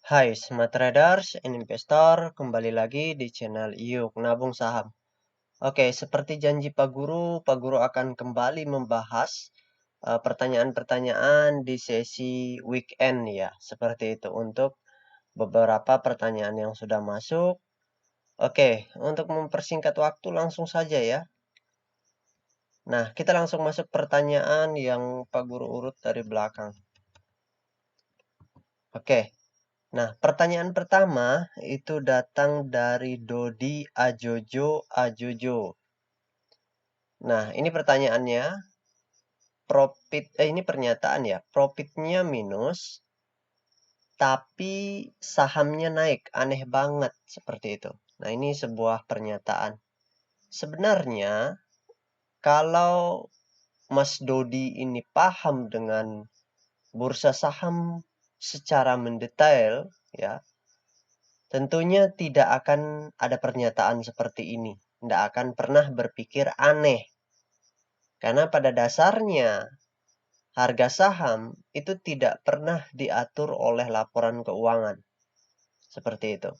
Hai Smart Traders and Investor, kembali lagi di channel Yuk Nabung Saham. Oke, seperti janji Pak Guru akan kembali membahas pertanyaan-pertanyaan di sesi weekend ya, seperti itu untuk beberapa pertanyaan yang sudah masuk. Oke, untuk mempersingkat waktu langsung saja ya. Nah, kita langsung masuk pertanyaan yang Pak Guru urut dari belakang. Oke. Nah, pertanyaan pertama itu datang dari Dodi Ajojo Ajojo. Nah, ini pertanyaannya, ini pernyataan ya, profitnya minus, tapi sahamnya naik, aneh banget seperti itu. Nah, ini sebuah pernyataan. Sebenarnya, kalau Mas Dodi ini paham dengan bursa saham secara mendetail, ya, tentunya tidak akan ada pernyataan seperti ini. Tidak akan pernah berpikir aneh. Karena pada dasarnya, harga saham itu tidak pernah diatur oleh laporan keuangan. Seperti itu.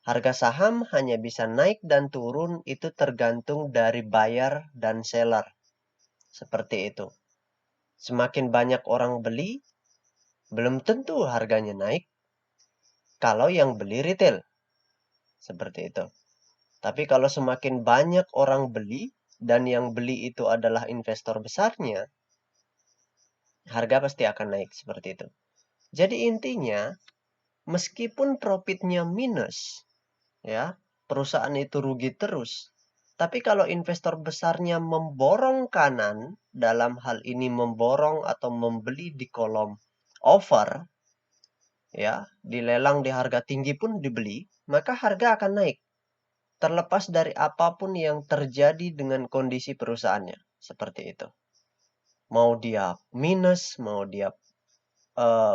Harga saham hanya bisa naik dan turun itu tergantung dari buyer dan seller. Seperti itu. Semakin banyak orang beli, belum tentu harganya naik. Kalau yang beli retail. Seperti itu. Tapi kalau semakin banyak orang beli, dan yang beli itu adalah investor besarnya, harga pasti akan naik seperti itu. Jadi intinya, meskipun profitnya minus, ya, perusahaan itu rugi terus. Tapi kalau investor besarnya memborong kanan, dalam hal ini memborong atau membeli di kolom over, ya, dilelang di harga tinggi pun dibeli, maka harga akan naik. Terlepas dari apapun yang terjadi dengan kondisi perusahaannya. Seperti itu. Mau dia minus, mau dia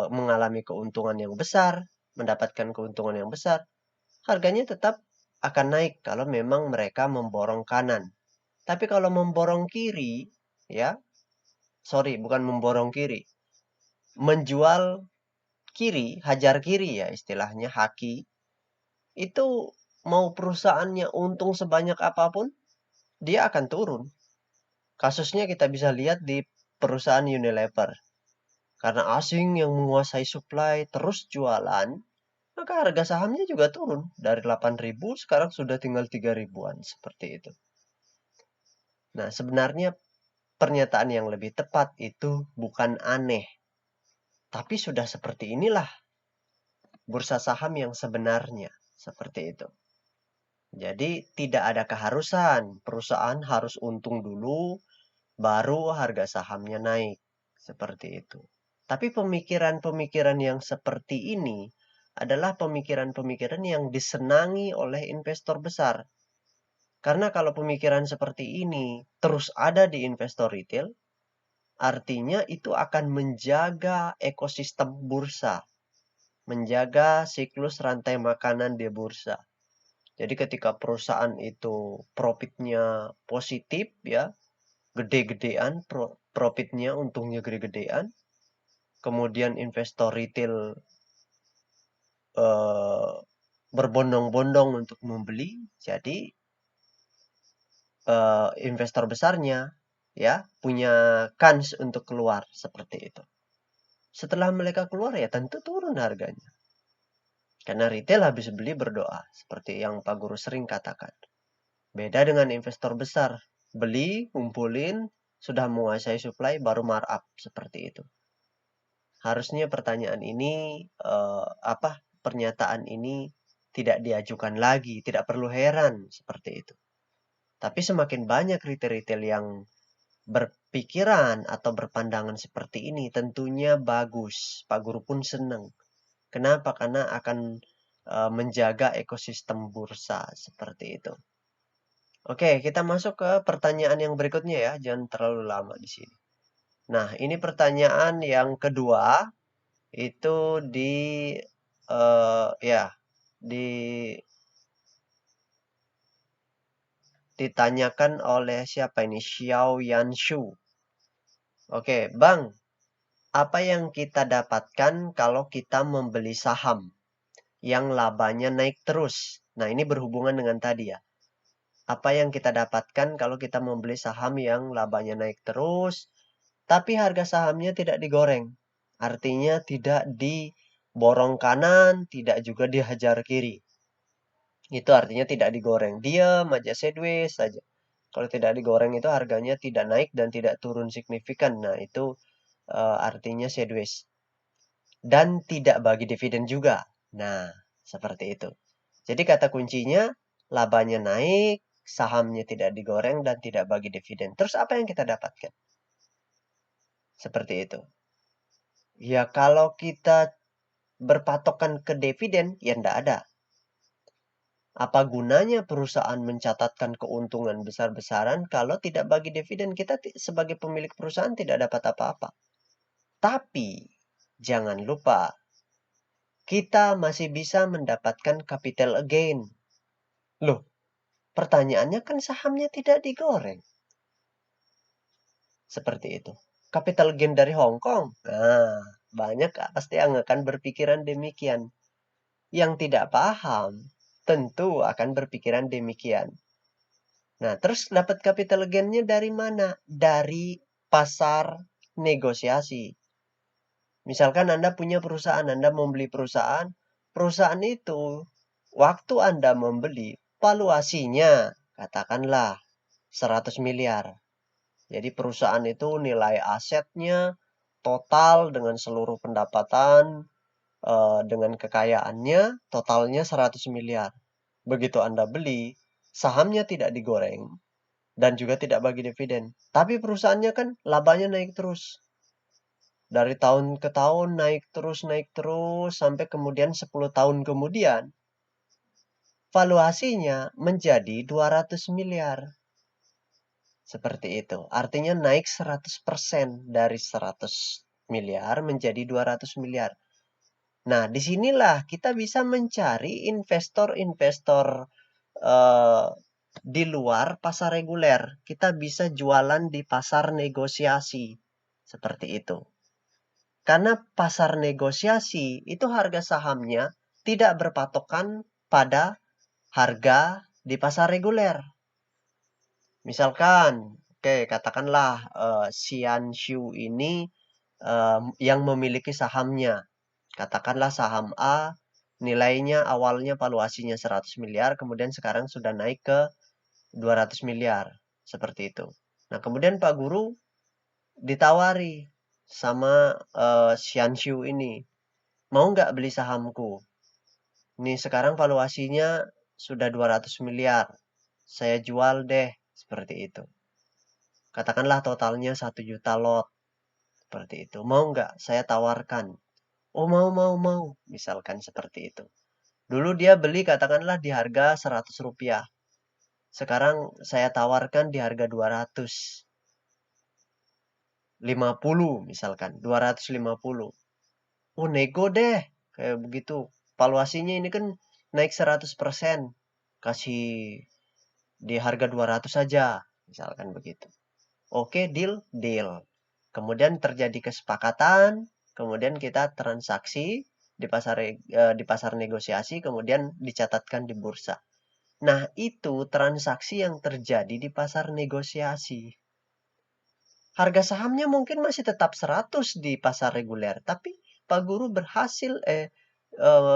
mengalami keuntungan yang besar, mendapatkan keuntungan yang besar, harganya tetap akan naik kalau memang mereka memborong kanan. Tapi kalau memborong kiri, ya, sorry, bukan memborong kiri, menjual kiri, hajar kiri ya istilahnya, haki, itu mau perusahaannya untung sebanyak apapun, dia akan turun. Kasusnya kita bisa lihat di perusahaan Unilever. Karena asing yang menguasai supply terus jualan, maka harga sahamnya juga turun. Dari 8.000 sekarang sudah tinggal 3 ribuan. Seperti itu. Nah, sebenarnya pernyataan yang lebih tepat itu bukan aneh. Tapi sudah seperti inilah bursa saham yang sebenarnya. Seperti itu. Jadi tidak ada keharusan. Perusahaan harus untung dulu, baru harga sahamnya naik. Seperti itu. Tapi pemikiran-pemikiran yang seperti ini adalah pemikiran-pemikiran yang disenangi oleh investor besar. Karena kalau pemikiran seperti ini terus ada di investor retail, artinya itu akan menjaga ekosistem bursa, menjaga siklus rantai makanan di bursa. Jadi ketika perusahaan itu profitnya positif ya, gede-gedean profitnya, untungnya gede-gedean, kemudian investor retail berbondong-bondong untuk membeli, jadi investor besarnya ya punya kans untuk keluar seperti itu. Setelah mereka keluar ya tentu turun harganya. Karena retail habis beli berdoa, seperti yang Pak Guru sering katakan. Beda dengan investor besar, beli, kumpulin, sudah menguasai supply baru markup seperti itu. Harusnya pertanyaan ini pernyataan ini tidak diajukan lagi, tidak perlu heran seperti itu. Tapi semakin banyak retail-retail yang berpikiran atau berpandangan seperti ini, tentunya bagus. Pak Guru pun senang. Kenapa? Karena akan menjaga ekosistem bursa seperti itu. Oke, kita masuk ke pertanyaan yang berikutnya ya. Jangan terlalu lama di sini. Nah, ini pertanyaan yang kedua itu ya di ditanyakan oleh siapa ini? Xiao Yanshu. Oke, Bang, apa yang kita dapatkan kalau kita membeli saham? yang labanya naik terus. Nah, ini berhubungan dengan tadi ya. Apa yang kita dapatkan kalau kita membeli saham yang labanya naik terus, tapi harga sahamnya tidak digoreng. Artinya tidak diborong kanan, tidak juga dihajar kiri. Itu artinya tidak digoreng. Diam aja, sideways saja. Kalau tidak digoreng itu harganya tidak naik dan tidak turun signifikan. Nah, itu artinya sideways. Dan tidak bagi dividen juga. Nah, seperti itu. Jadi kata kuncinya, labanya naik, sahamnya tidak digoreng dan tidak bagi dividen. Terus apa yang kita dapatkan? Seperti itu. Ya kalau kita berpatokan ke dividen, ya enggak ada. Apa gunanya perusahaan mencatatkan keuntungan besar-besaran kalau tidak bagi dividen? Kita sebagai pemilik perusahaan tidak dapat apa-apa. Tapi, jangan lupa, kita masih bisa mendapatkan capital gain. Loh, pertanyaannya kan sahamnya tidak digoreng. Seperti itu. Capital gain dari Hong Kong. Nah, banyak pasti yang akan berpikiran demikian. Yang tidak paham, tentu akan berpikiran demikian. Nah, terus dapat capital gain-nya dari mana? Dari pasar negosiasi. Misalkan Anda punya perusahaan, Anda membeli perusahaan, perusahaan itu waktu Anda membeli, valuasinya katakanlah 100 miliar. Jadi perusahaan itu nilai asetnya total dengan seluruh pendapatan, dengan kekayaannya, totalnya 100 miliar. Begitu Anda beli, sahamnya tidak digoreng dan juga tidak bagi dividen. Tapi perusahaannya kan labanya naik terus. Dari tahun ke tahun naik terus, sampai kemudian 10 tahun kemudian, valuasinya menjadi 200 miliar. Seperti itu. Artinya naik 100% dari 100 miliar menjadi 200 miliar. Nah, disinilah kita bisa mencari investor-investor di luar pasar reguler. Kita bisa jualan di pasar negosiasi. Seperti itu. Karena pasar negosiasi itu harga sahamnya tidak berpatokan pada harga di pasar reguler. Misalkan, oke, katakanlah Xianshu ini yang memiliki sahamnya. Katakanlah saham A nilainya awalnya valuasinya 100 miliar, kemudian sekarang sudah naik ke 200 miliar. Seperti itu. Nah, kemudian Pak Guru ditawari sama Xianshu ini. Mau nggak beli sahamku? Nih sekarang valuasinya sudah 200 miliar. Saya jual deh. Seperti itu. Katakanlah totalnya 1 juta lot. Seperti itu. Mau nggak? Saya tawarkan. Oh mau. Misalkan seperti itu. Dulu dia beli katakanlah di harga 100 rupiah. Sekarang saya tawarkan di harga 250 misalkan. 250. Oh nego deh. Kayak begitu. Valuasinya ini kan naik 100%. Kasih di harga 200 saja. Misalkan begitu. Oke, deal. Kemudian terjadi kesepakatan, kemudian kita transaksi di pasar negosiasi, kemudian dicatatkan di bursa. Nah, itu transaksi yang terjadi di pasar negosiasi. Harga sahamnya mungkin masih tetap 100 di pasar reguler, tapi Pak Guru berhasil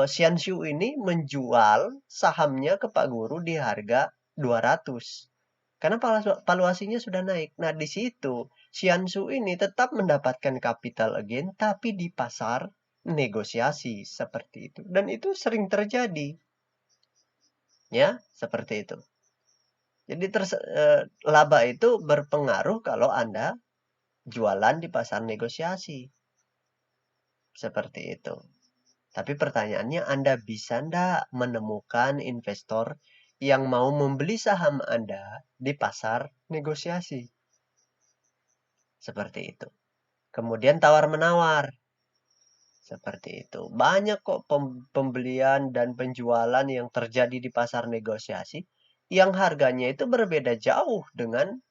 Xianshu ini menjual sahamnya ke Pak Guru di harga 200. Karena valuasinya sudah naik. Nah, di situ Xianshu ini tetap mendapatkan capital gain tapi di pasar negosiasi seperti itu. Dan itu sering terjadi. Ya, seperti itu. Jadi laba itu berpengaruh kalau Anda jualan di pasar negosiasi. Seperti itu. Tapi pertanyaannya Anda bisa enggak menemukan investor yang mau membeli saham Anda di pasar negosiasi? Seperti itu. Kemudian tawar-menawar. Seperti itu. Banyak kok pembelian dan penjualan yang terjadi di pasar negosiasi yang harganya itu berbeda jauh dengan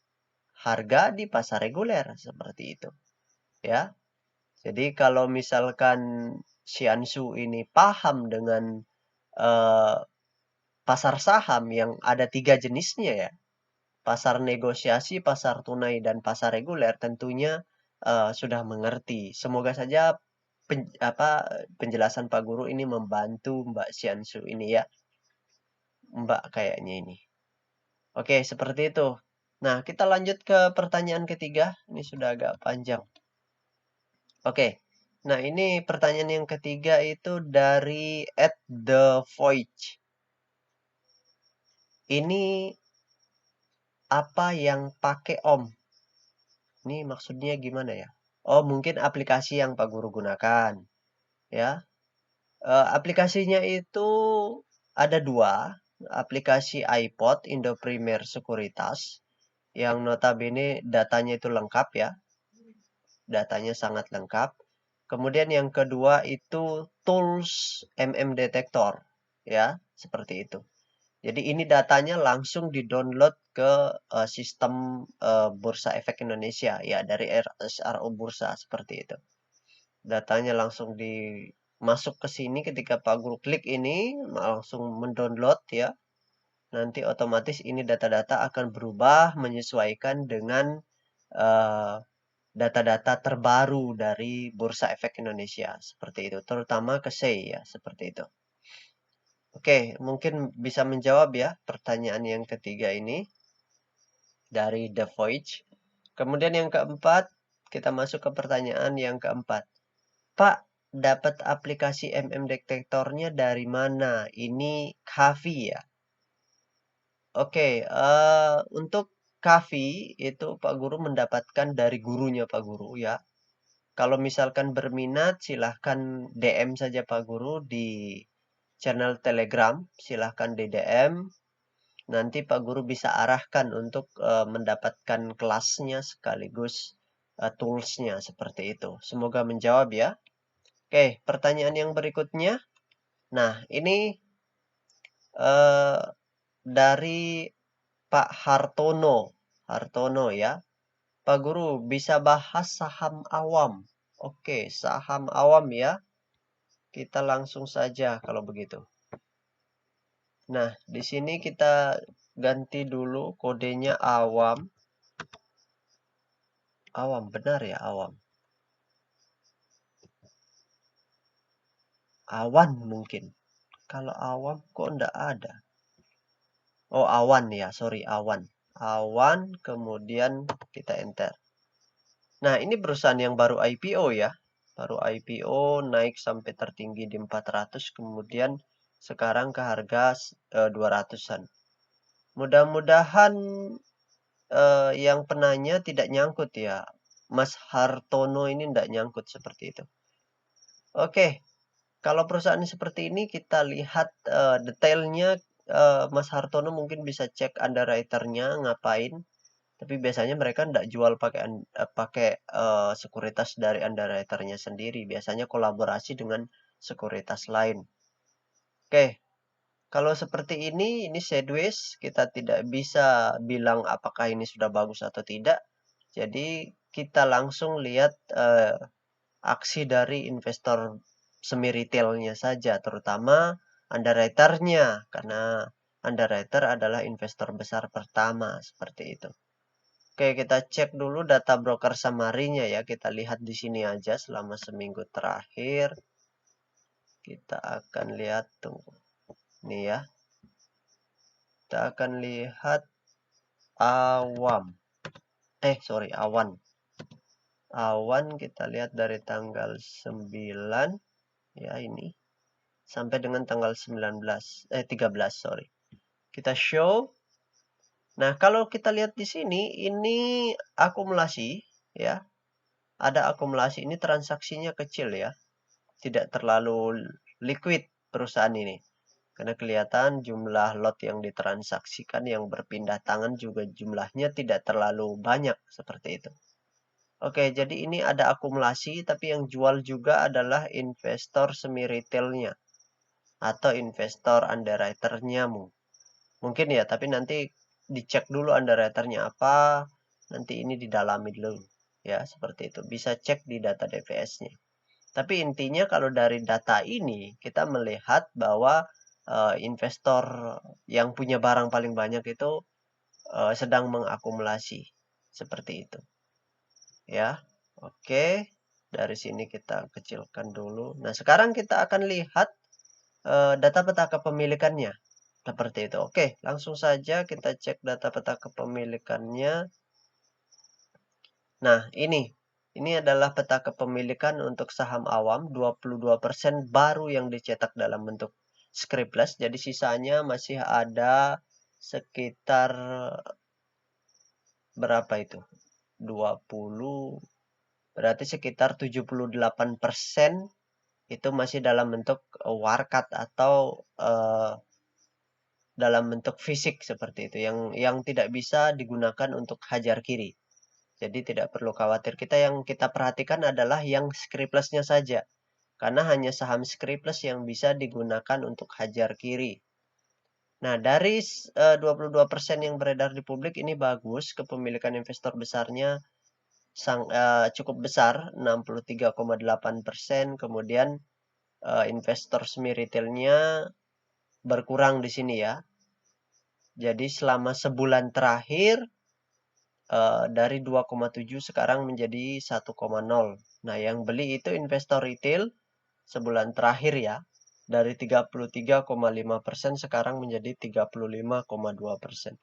harga di pasar reguler. Seperti itu. Ya. Jadi kalau misalkan Xianshu ini paham dengan pasar saham yang ada 3 jenisnya ya, pasar negosiasi, pasar tunai, dan pasar reguler tentunya sudah mengerti. Semoga saja penjelasan Pak Guru ini membantu Mbak Siansu ini ya. Mbak kayaknya ini. Oke, seperti itu. Nah, kita lanjut ke pertanyaan ketiga. Ini sudah agak panjang. Oke. Nah, ini pertanyaan yang ketiga itu dari @the_voyage. Ini apa yang pakai Om? Ini maksudnya gimana ya? Oh, mungkin aplikasi yang Pak Guru gunakan, ya. Aplikasinya itu ada dua, aplikasi iPod Indo Premier Sekuritas, yang notabene datanya itu lengkap ya, datanya sangat lengkap. Kemudian yang kedua itu tools Detector, ya, seperti itu. Jadi ini datanya langsung di-download ke sistem Bursa Efek Indonesia ya, dari SRO Bursa seperti itu. Datanya langsung masuk ke sini, ketika Pak Guru klik ini langsung mendownload ya. Nanti otomatis ini data-data akan berubah menyesuaikan dengan data-data terbaru dari Bursa Efek Indonesia seperti itu, terutama ke SEI ya, seperti itu. Oke, mungkin bisa menjawab ya pertanyaan yang ketiga ini dari The Voyage. Kemudian yang keempat, kita masuk ke pertanyaan yang keempat. Pak, dapat aplikasi Detektornya dari mana? Ini Kavi ya? Oke, untuk Kavi itu Pak Guru mendapatkan dari gurunya Pak Guru ya. Kalau misalkan berminat, silahkan DM saja Pak Guru di channel Telegram. Silahkan di DM. Nanti Pak Guru bisa arahkan untuk mendapatkan kelasnya sekaligus toolsnya seperti itu. Semoga menjawab ya. Oke, pertanyaan yang berikutnya. Nah, ini dari Pak Hartono. Hartono ya. Pak Guru, bisa bahas saham awam. Oke, saham awam ya. Kita langsung saja kalau begitu. Nah, di sini kita ganti dulu kodenya awam. Awam, benar ya awam. Awan mungkin. Kalau awam kok enggak ada. Oh, awan ya, sorry, awan. Awan, kemudian kita enter. Nah, ini perusahaan yang baru IPO ya. Baru IPO naik sampai tertinggi di 400, kemudian sekarang ke harga 200-an. Mudah-mudahan yang penanya tidak nyangkut ya. Mas Hartono ini tidak nyangkut seperti itu. Oke, kalau perusahaan seperti ini kita lihat detailnya. Mas Hartono mungkin bisa cek underwriter-nya ngapain. Tapi biasanya mereka tidak jual pakai sekuritas dari underwriter-nya sendiri. Biasanya kolaborasi dengan sekuritas lain. Oke, kalau seperti ini sideways, kita tidak bisa bilang apakah ini sudah bagus atau tidak. Jadi kita langsung lihat aksi dari investor semi retailnya saja, terutama underwriter-nya, karena underwriter adalah investor besar pertama, seperti itu. Oke, kita cek dulu data broker summary-nya ya. Kita lihat di sini aja selama seminggu terakhir. Kita akan lihat, tunggu. Nih ya. Kita akan lihat awam. Sorry, awan. Awan kita lihat dari tanggal 9 ya ini sampai dengan tanggal 13, sorry. Kita show. Nah, kalau kita lihat di sini ini akumulasi ya. Ada akumulasi, ini transaksinya kecil ya. Tidak terlalu liquid perusahaan ini. Karena kelihatan jumlah lot yang ditransaksikan yang berpindah tangan juga jumlahnya tidak terlalu banyak seperti itu. Oke, jadi ini ada akumulasi, tapi yang jual juga adalah investor semi retailnya atau investor underwriter-nya mungkin ya, tapi nanti dicek dulu underwriter-nya apa, nanti ini didalami dulu ya, seperti itu. Bisa cek di data DPS-nya. Tapi intinya kalau dari data ini kita melihat bahwa investor yang punya barang paling banyak itu sedang mengakumulasi. Seperti itu. Ya. Oke. Dari sini kita kecilkan dulu. Nah, sekarang kita akan lihat data peta kepemilikannya. Seperti itu. Oke, langsung saja kita cek data peta kepemilikannya. Nah, ini adalah peta kepemilikan untuk saham awam 22% baru yang dicetak dalam bentuk scriptless. Jadi sisanya masih ada sekitar berapa itu? 20, berarti sekitar 78% itu masih dalam bentuk warkat atau dalam bentuk fisik seperti itu yang tidak bisa digunakan untuk hajar kiri. Jadi tidak perlu khawatir. Yang kita perhatikan adalah yang scriptless-nya saja. Karena hanya saham scriptless yang bisa digunakan untuk hajar kiri. Nah, dari 22% yang beredar di publik ini bagus. Kepemilikan investor besarnya cukup besar, 63,8%. Kemudian investor semi retailnya berkurang di sini ya. Jadi selama sebulan terakhir dari 2,7 sekarang menjadi 1,0. Nah, yang beli itu investor retail sebulan terakhir ya. Dari 33,5% sekarang menjadi 35,2%.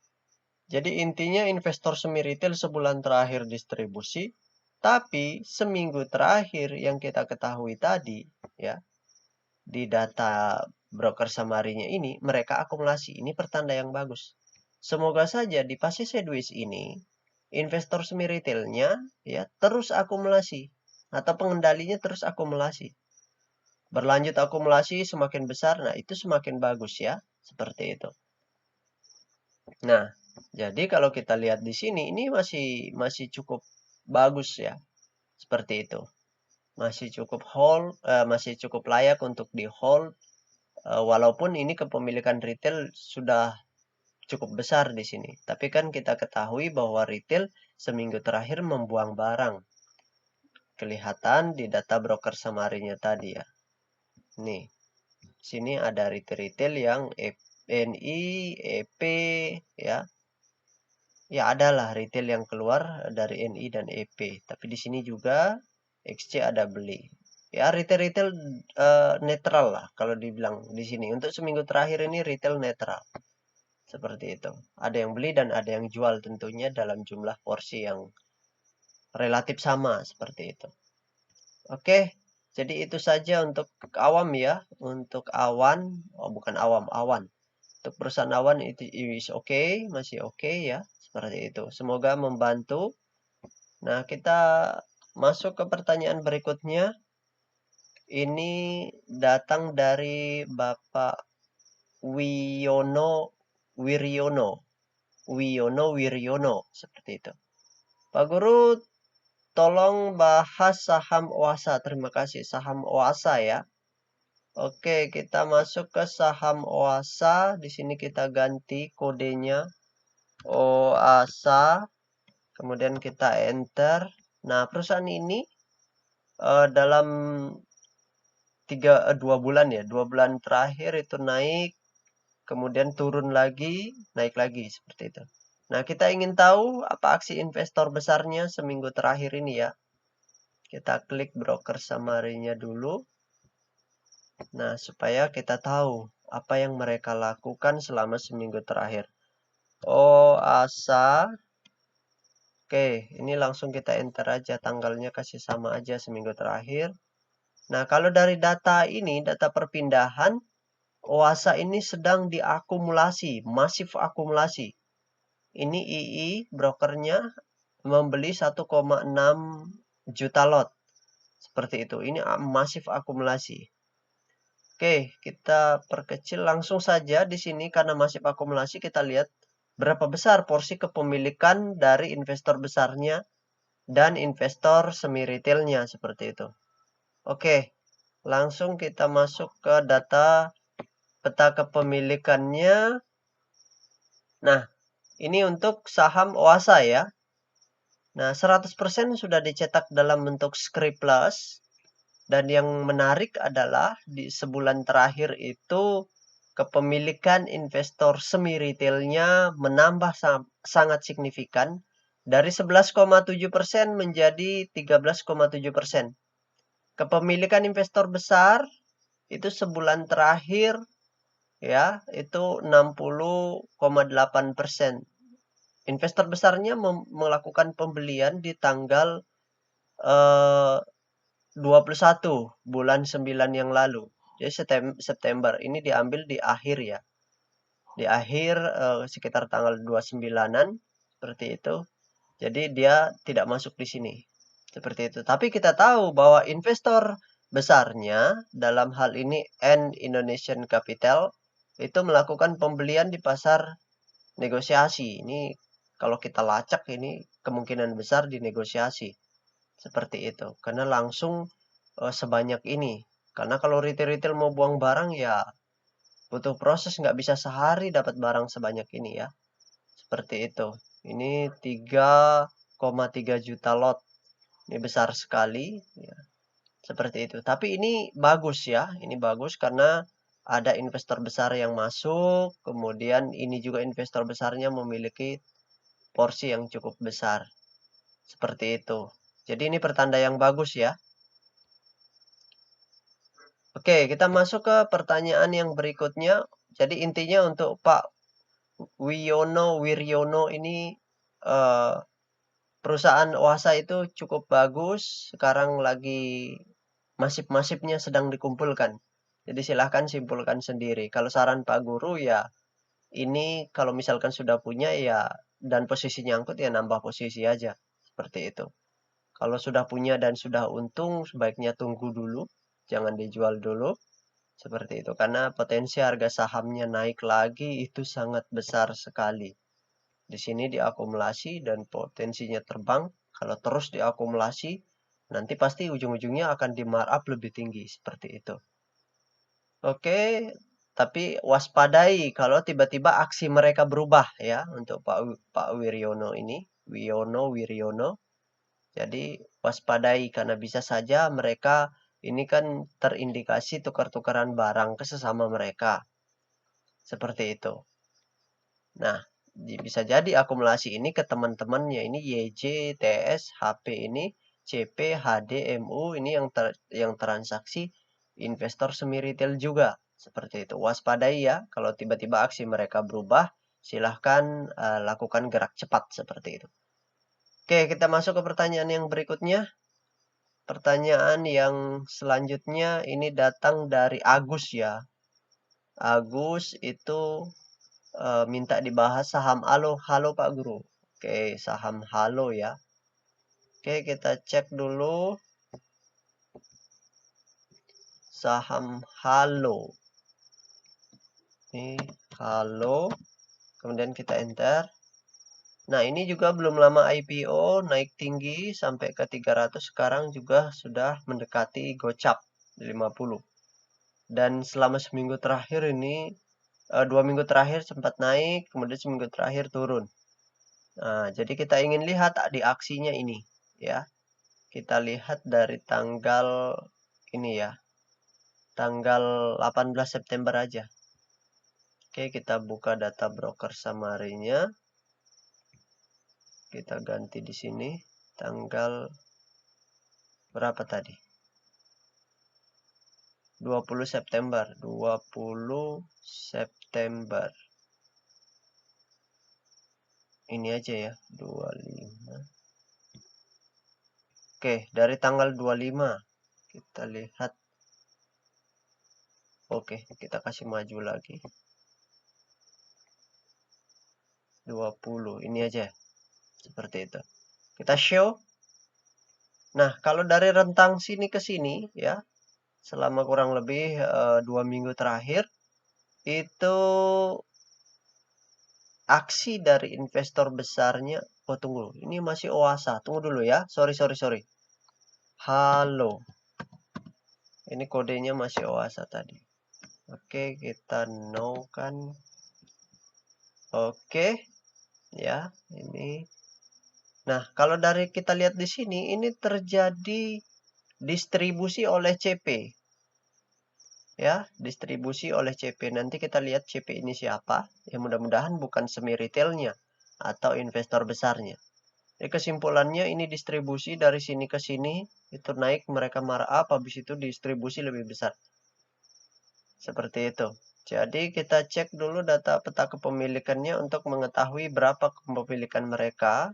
Jadi intinya investor semi retail sebulan terakhir distribusi, tapi seminggu terakhir yang kita ketahui tadi ya, di data broker samarinya ini mereka akumulasi. Ini pertanda yang bagus. Semoga saja di fase sideways ini investor semi retailnya ya terus akumulasi atau pengendalinya terus akumulasi. Berlanjut akumulasi semakin besar, nah itu semakin bagus ya, seperti itu. Nah, jadi kalau kita lihat di sini ini masih cukup bagus ya. Seperti itu. Masih cukup masih cukup layak untuk di hold walaupun ini kepemilikan retail sudah cukup besar di sini. Tapi kan kita ketahui bahwa retail seminggu terakhir membuang barang. Kelihatan di data broker samarinya tadi ya. Nih, sini ada retail yang NI, EP ya. Ya adalah retail yang keluar dari NI dan EP. Tapi di sini juga XC ada beli. Ya retail netral lah kalau dibilang di sini. Untuk seminggu terakhir ini retail netral. Seperti itu. Ada yang beli dan ada yang jual tentunya dalam jumlah porsi yang relatif sama seperti itu. Oke, jadi itu saja untuk awam ya. Untuk awan, bukan awam, awan. Untuk perusahaan awan itu is okay, masih okay ya. Seperti itu. Semoga membantu. Nah, kita masuk ke pertanyaan berikutnya. Ini datang dari Bapak Wiryono. Wiryono, seperti itu. Pak Guru, tolong bahas saham Oasa. Terima kasih. Saham Oasa ya. Oke, kita masuk ke saham Oasa. Di sini kita ganti kodenya Oasa. Kemudian kita enter. Nah, perusahaan ini dalam 2 bulan ya. 2 bulan terakhir itu naik. Kemudian turun lagi, naik lagi. Seperti itu. Nah, kita ingin tahu apa aksi investor besarnya seminggu terakhir ini ya. Kita klik broker summary-nya dulu. Nah, supaya kita tahu apa yang mereka lakukan selama seminggu terakhir. Oasa. Oke, ini langsung kita enter aja tanggalnya, kasih sama aja seminggu terakhir. Nah, kalau dari data ini, data perpindahan, Oasa ini sedang diakumulasi, masif akumulasi. Ini II brokernya membeli 1,6 juta lot. Seperti itu. Ini masif akumulasi. Oke, kita perkecil langsung saja di sini karena masif akumulasi kita lihat berapa besar porsi kepemilikan dari investor besarnya dan investor semi retailnya seperti itu. Oke, langsung kita masuk ke data peta kepemilikannya. Nah, ini untuk saham Oasa ya. Nah, 100% sudah dicetak dalam bentuk scriptless. Dan yang menarik adalah di sebulan terakhir itu kepemilikan investor semi retailnya menambah sangat signifikan dari 11,7% menjadi 13,7%. Kepemilikan investor besar itu sebulan terakhir ya itu 60,8%. Investor besarnya melakukan pembelian di tanggal 21 bulan 9 yang lalu. Jadi September ini diambil di akhir ya. Di akhir sekitar tanggal 29-an seperti itu. Jadi dia tidak masuk di sini. Seperti itu. Tapi kita tahu bahwa investor besarnya dalam hal ini N Indonesian Capital itu melakukan pembelian di pasar negosiasi. Ini kalau kita lacak ini kemungkinan besar dinegosiasi. Seperti itu. Karena langsung sebanyak ini. Karena kalau retail-retail mau buang barang ya butuh proses, nggak bisa sehari dapat barang sebanyak ini ya. Seperti itu. Ini 3,3 juta lot. Ini besar sekali ya. Seperti itu. Tapi ini bagus ya. Ini bagus karena ada investor besar yang masuk, kemudian ini juga investor besarnya memiliki porsi yang cukup besar. Seperti itu. Jadi ini pertanda yang bagus ya. Oke, kita masuk ke pertanyaan yang berikutnya. Jadi intinya untuk Pak Wiryono ini perusahaan OASA itu cukup bagus. Sekarang lagi masif-masifnya sedang dikumpulkan. Jadi silahkan simpulkan sendiri. Kalau saran Pak Guru ya ini kalau misalkan sudah punya ya dan posisi nyangkut ya nambah posisi aja. Seperti itu. Kalau sudah punya dan sudah untung sebaiknya tunggu dulu. Jangan dijual dulu. Seperti itu. Karena potensi harga sahamnya naik lagi itu sangat besar sekali. Di sini diakumulasi dan potensinya terbang. Kalau terus diakumulasi, nanti pasti ujung-ujungnya akan di markup lebih tinggi. Seperti itu. Oke, tapi waspadai kalau tiba-tiba aksi mereka berubah ya untuk Pak Wiryono ini. Wiryono. Jadi waspadai karena bisa saja mereka ini kan terindikasi tukar-tukaran barang ke sesama mereka. Seperti itu. Nah, bisa jadi akumulasi ini ke teman-temannya ini YJ, TS, HP ini, CP, HD, MU ini yang transaksi investor semi retail juga. Seperti itu. Waspadai ya kalau tiba-tiba aksi mereka berubah, silahkan lakukan gerak cepat seperti itu. Oke, kita masuk ke pertanyaan yang berikutnya. Pertanyaan yang selanjutnya ini datang dari Agus ya. Agus itu minta dibahas saham Halo. Halo Pak Guru. Oke, saham Halo ya. Oke, kita cek dulu. Saham Halo. Ini Halo. Kemudian kita enter. Nah, ini juga belum lama IPO, naik tinggi sampai ke 300. Sekarang juga sudah mendekati gocap 50. Dan selama seminggu terakhir ini, 2 minggu terakhir sempat naik, kemudian seminggu terakhir turun. Nah, jadi kita ingin lihat di aksinya ini, ya. Kita lihat dari tanggal ini ya, tanggal 18 September aja. Oke, kita buka data broker summary-nya. Kita ganti di sini, tanggal berapa tadi? 20 September. 20 September. Ini aja ya, 25. Oke, dari tanggal 25 kita lihat. Oke, kita kasih maju lagi. 20, ini aja. Seperti itu. Kita show. Nah, kalau dari rentang sini ke sini ya, selama kurang lebih 2 minggu terakhir, itu aksi dari investor besarnya. Oh, tunggu. Ini masih OASA. Tunggu dulu ya. Sorry. Halo. Ini kodenya masih OASA tadi. Oke, kita no kan. Oke. Ya, ini. Nah, kalau dari kita lihat di sini, ini terjadi distribusi oleh CP. ya, distribusi oleh CP. Nanti kita lihat CP ini siapa. Ya mudah-mudahan bukan semi retailnya atau investor besarnya. Jadi kesimpulannya ini distribusi dari sini ke sini itu naik, mereka markup, habis itu distribusi lebih besar. Seperti itu. Jadi kita cek dulu data peta kepemilikannya untuk mengetahui berapa kepemilikan mereka.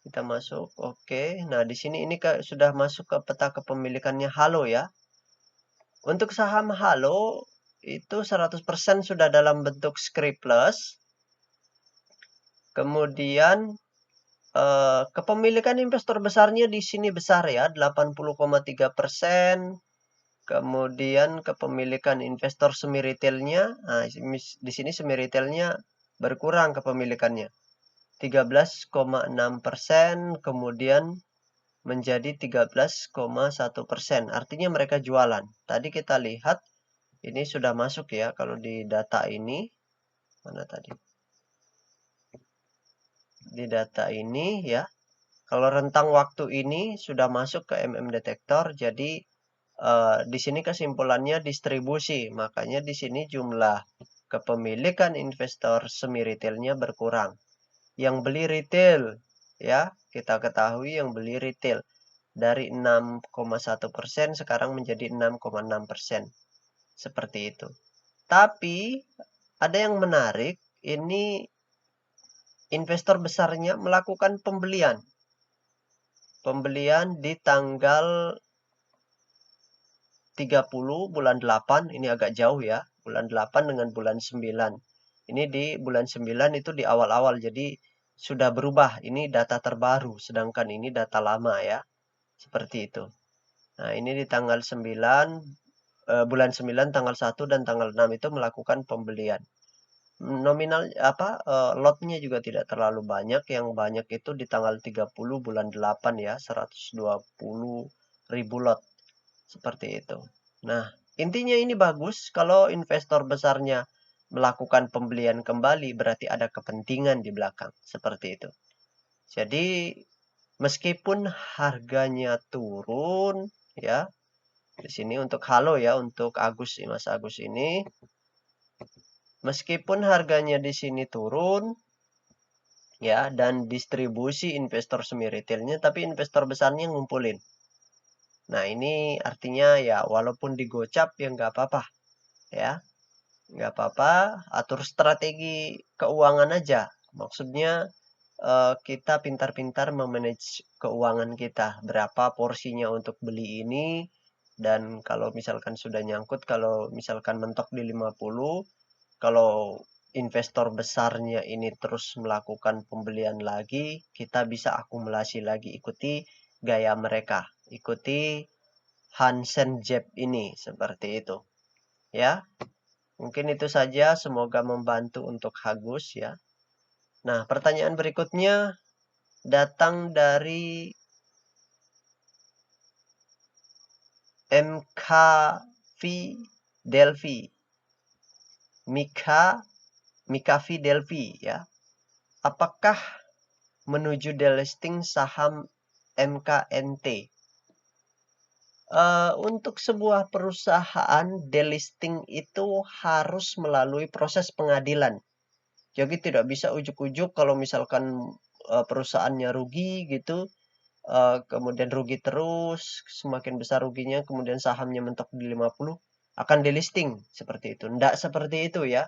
Kita masuk, oke. Nah, di sini ini sudah masuk ke peta kepemilikannya Halo ya. Untuk saham Halo itu 100% sudah dalam bentuk scriptless. Kemudian kepemilikan investor besarnya di sini besar ya, 80,3%. Kemudian kepemilikan investor semi retailnya, nah, di sini semi retailnya berkurang kepemilikannya, 13,6%, kemudian menjadi 13,1%. Artinya mereka jualan. Tadi kita lihat ini sudah masuk ya, kalau di data ini, mana tadi? Di data ini ya, kalau rentang waktu ini sudah masuk ke Detektor, jadi di sini kesimpulannya distribusi, makanya di sini jumlah kepemilikan investor semi retailnya berkurang. Yang beli retail, ya kita ketahui yang beli retail dari 6,1% sekarang menjadi 6,6%. Seperti itu. Tapi ada yang menarik, ini investor besarnya melakukan pembelian. Pembelian di tanggal 30 bulan 8, ini agak jauh ya, bulan 8 dengan bulan 9. Ini di bulan 9 itu di awal-awal, jadi sudah berubah, ini data terbaru, sedangkan ini data lama ya, seperti itu. Nah, ini di tanggal 9, bulan 9 tanggal 1 dan tanggal 6 itu melakukan pembelian. Nominal lotnya juga tidak terlalu banyak, yang banyak itu di tanggal 30 bulan 8 ya, 120.000 lot. Seperti itu. Nah, intinya ini bagus kalau investor besarnya melakukan pembelian kembali, berarti ada kepentingan di belakang. Seperti itu. Jadi, meskipun harganya turun, ya, di sini untuk Halo ya, untuk Mas Agus ini, meskipun harganya di sini turun, ya, dan distribusi investor semi retailnya, tapi investor besarnya ngumpulin. Nah, ini artinya ya walaupun digocap ya nggak apa-apa. Ya, nggak apa-apa, atur strategi keuangan aja. Maksudnya kita pintar-pintar memanage keuangan kita. Berapa porsinya untuk beli ini, dan kalau misalkan sudah nyangkut, kalau misalkan mentok di 50, kalau investor besarnya ini terus melakukan pembelian lagi, kita bisa akumulasi lagi, ikuti gaya mereka. Ikuti Hansen Jeb ini, seperti itu. Ya, mungkin itu saja. Semoga membantu untuk Agus ya. Nah, pertanyaan berikutnya datang dari MKV Delphi. MKV Delphi ya. Apakah menuju delisting saham MKNT? Untuk sebuah perusahaan delisting itu harus melalui proses pengadilan. Jadi tidak bisa ujuk-ujuk kalau misalkan perusahaannya rugi gitu, kemudian rugi terus, semakin besar ruginya, kemudian sahamnya mentok di 50, akan delisting seperti itu. Tidak seperti itu ya.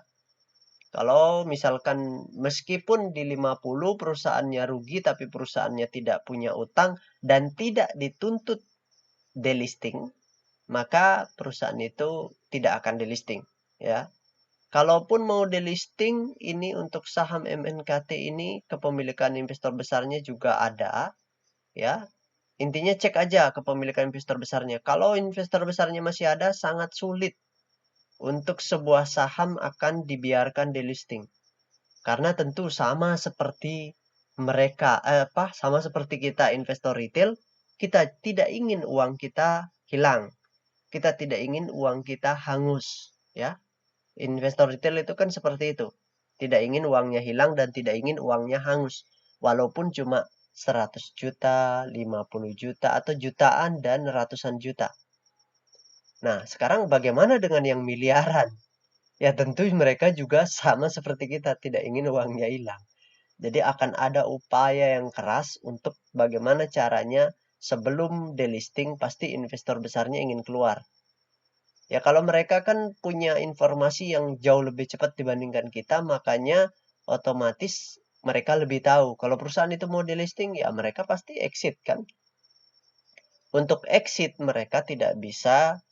Kalau misalkan meskipun di 50 perusahaannya rugi, tapi perusahaannya tidak punya utang dan tidak dituntut delisting, maka perusahaan itu tidak akan delisting ya. Kalaupun mau delisting, ini untuk saham MNKT ini kepemilikan investor besarnya juga ada ya. Intinya cek aja kepemilikan investor besarnya. Kalau investor besarnya masih ada, sangat sulit untuk sebuah saham akan dibiarkan delisting. Karena tentu sama seperti mereka sama seperti kita investor retail, kita tidak ingin uang kita hilang. Kita tidak ingin uang kita hangus, ya. Investor retail itu kan seperti itu. Tidak ingin uangnya hilang dan tidak ingin uangnya hangus. Walaupun cuma 100 juta, 50 juta, atau jutaan dan ratusan juta. Nah, sekarang bagaimana dengan yang miliaran? Ya tentu mereka juga sama seperti kita, tidak ingin uangnya hilang. Jadi akan ada upaya yang keras untuk bagaimana caranya sebelum delisting pasti investor besarnya ingin keluar. Ya kalau mereka kan punya informasi yang jauh lebih cepat dibandingkan kita, makanya otomatis mereka lebih tahu. Kalau perusahaan itu mau delisting, ya mereka pasti exit kan. Untuk exit mereka tidak bisa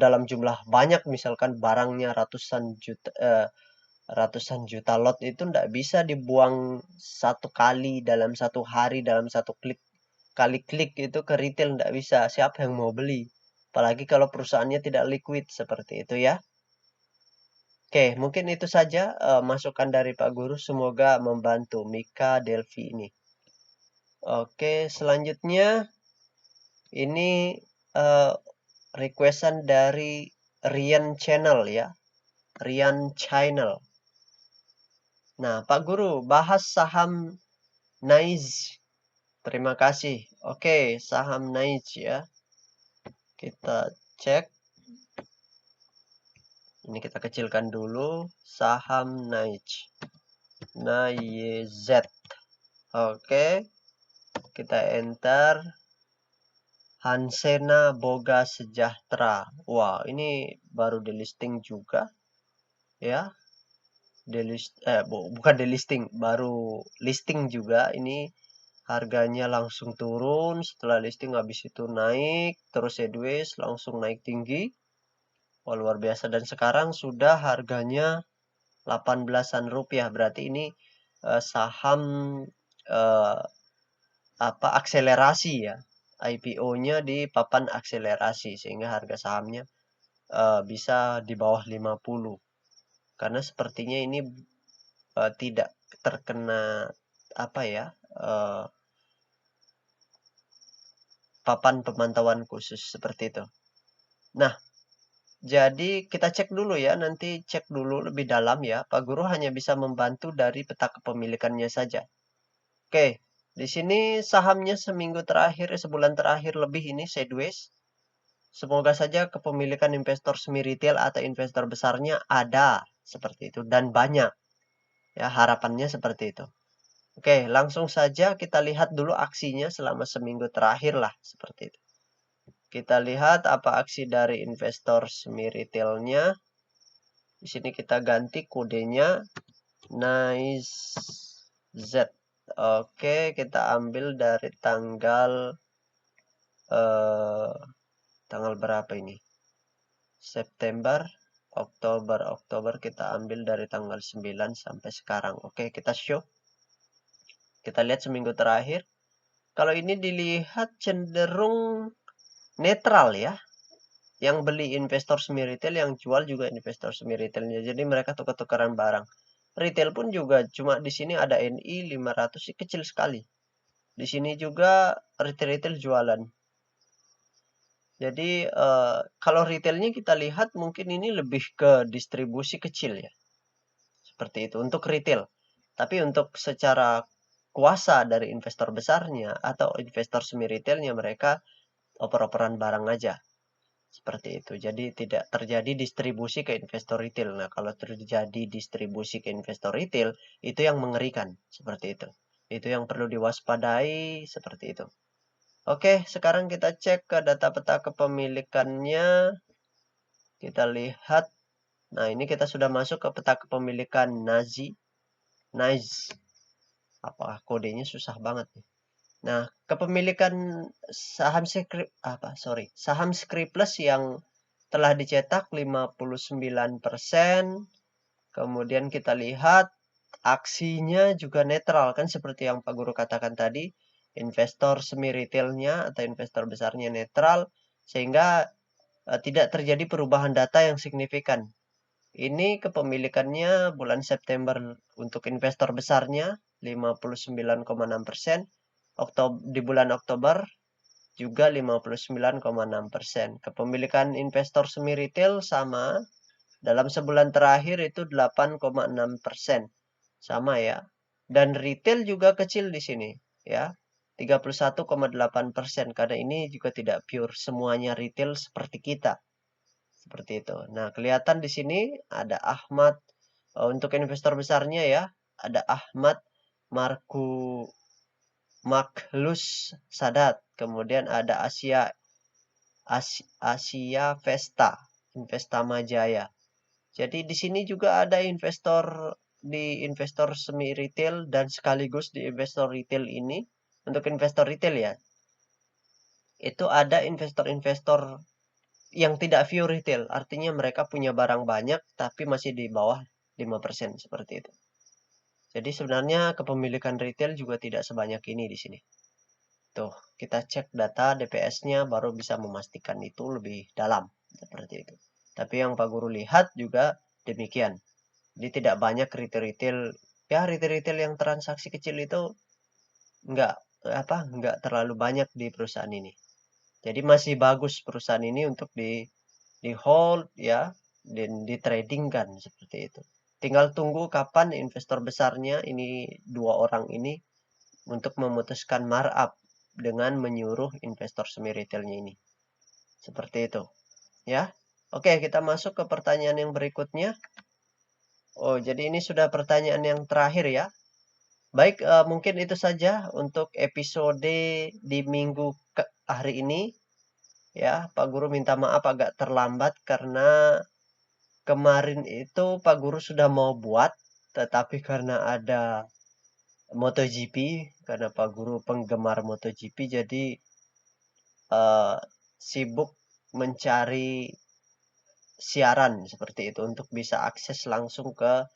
dalam jumlah banyak, misalkan barangnya ratusan juta lot itu tidak bisa dibuang satu kali dalam satu hari, dalam satu klik itu ke retail tidak bisa. Siapa yang mau beli? Apalagi kalau perusahaannya tidak liquid seperti itu ya. Oke, mungkin itu saja masukan dari Pak Guru. Semoga membantu Mika Delvi ini. Oke, selanjutnya ini uh, requestan dari Rian Channel ya. Rian Channel. Nah, Pak Guru, bahas saham Nice. Terima kasih. Oke, saham Nice ya. Kita cek. Ini kita kecilkan dulu. Saham Nice. NIZ. Oke. Kita enter. Hansena Boga Sejahtera. Wah, ini baru delisting juga. Ya. Bukan delisting. Baru listing juga. Ini harganya langsung turun. Setelah listing habis itu naik. Terus sideways langsung naik tinggi. Wah, luar biasa. Dan sekarang sudah harganya 18-an rupiah. Berarti ini saham uh, akselerasi ya. IPO-nya di papan akselerasi sehingga harga sahamnya bisa di bawah 50. Karena sepertinya ini tidak terkena uh, papan pemantauan khusus seperti itu. Nah, jadi kita cek dulu ya, nanti cek dulu lebih dalam ya. Pak Guru hanya bisa membantu dari peta kepemilikannya saja. Oke, di sini sahamnya seminggu terakhir, sebulan terakhir lebih ini sideways. Semoga saja kepemilikan investor semi retail atau investor besarnya ada seperti itu dan banyak. Ya, harapannya seperti itu. Oke, langsung saja kita lihat dulu aksinya selama seminggu terakhir lah seperti itu. Kita lihat apa aksi dari investor semi retailnya. Di sini kita ganti kodenya Nice Z. Oke, kita ambil dari eh, tanggal berapa ini? September, Oktober kita ambil dari tanggal 9 sampai sekarang. Oke, kita show. Kita lihat seminggu terakhir. Kalau ini dilihat cenderung netral ya. Yang beli investor semi retail, yang jual juga investor semi retailnya. Jadi mereka tukar-tukaran barang. Retail pun juga cuma di sini ada NI 500 sih kecil sekali. Di sini juga retail-retail jualan. Jadi kalau retailnya kita lihat mungkin ini lebih ke distribusi kecil ya. Seperti itu untuk retail. Tapi untuk secara kuasa dari investor besarnya atau investor semi retailnya mereka oper-operan barang aja. Seperti itu. Jadi tidak terjadi distribusi ke investor retail. Nah, kalau terjadi distribusi ke investor retail, itu yang mengerikan. Seperti itu. Itu yang perlu diwaspadai. Seperti itu. Oke, sekarang kita cek ke data peta kepemilikannya. Kita lihat. Nah, ini kita sudah masuk ke peta kepemilikan Nice. Apa kodenya susah banget nih. Nah, kepemilikan saham Scriptless yang telah dicetak 59%. Kemudian kita lihat aksinya juga netral kan seperti yang Pak Guru katakan tadi. Investor semi retailnya atau investor besarnya netral sehingga tidak terjadi perubahan data yang signifikan. Ini kepemilikannya bulan September untuk investor besarnya 59,6%. Di bulan Oktober juga 59,6%. Kepemilikan investor semi retail sama. Dalam sebulan terakhir itu 8,6%. Sama ya. Dan retail juga kecil di sini, ya. 31,8% karena ini juga tidak pure semuanya retail seperti kita. Seperti itu. Nah, kelihatan di sini ada Ahmad untuk investor besarnya ya, ada Ahmad Maklus Sadat, kemudian ada Asia Investa Majaya. Jadi di sini juga ada investor semi retail dan sekaligus di investor retail ini untuk investor retail ya. Itu ada investor-investor yang tidak view retail, artinya mereka punya barang banyak tapi masih di bawah 5% seperti itu. Jadi sebenarnya kepemilikan retail juga tidak sebanyak ini di sini. Tuh, kita cek data DPS-nya baru bisa memastikan itu lebih dalam seperti itu. Tapi yang Pak Guru lihat juga demikian. Jadi tidak banyak retail-retail ya retail-retail yang transaksi kecil itu nggak terlalu banyak di perusahaan ini. Jadi masih bagus perusahaan ini untuk di hold ya dan di trading kan seperti itu. Tinggal tunggu kapan investor besarnya ini dua orang ini untuk memutuskan markup dengan menyuruh investor semi retailnya ini. Seperti itu. Ya. Oke, kita masuk ke pertanyaan yang berikutnya. Oh, jadi ini sudah pertanyaan yang terakhir ya. Baik, mungkin itu saja untuk episode di minggu hari ini. Ya, Pak Guru minta maaf agak terlambat karena kemarin itu Pak Guru sudah mau buat, tetapi karena ada MotoGP, karena Pak Guru penggemar MotoGP, jadi sibuk mencari siaran seperti itu untuk bisa akses langsung ke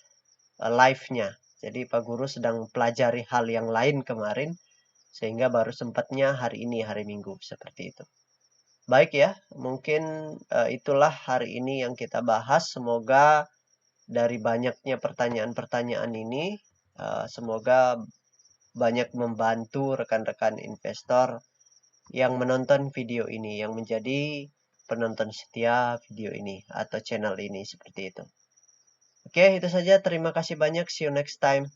live-nya. Jadi Pak Guru sedang pelajari hal yang lain kemarin, sehingga baru sempatnya hari ini, hari Minggu, seperti itu. Baik ya, mungkin itulah hari ini yang kita bahas. Semoga dari banyaknya pertanyaan-pertanyaan ini, semoga banyak membantu rekan-rekan investor yang menonton video ini, yang menjadi penonton setia video ini atau channel ini seperti itu. Oke, itu saja. Terima kasih banyak. See you next time.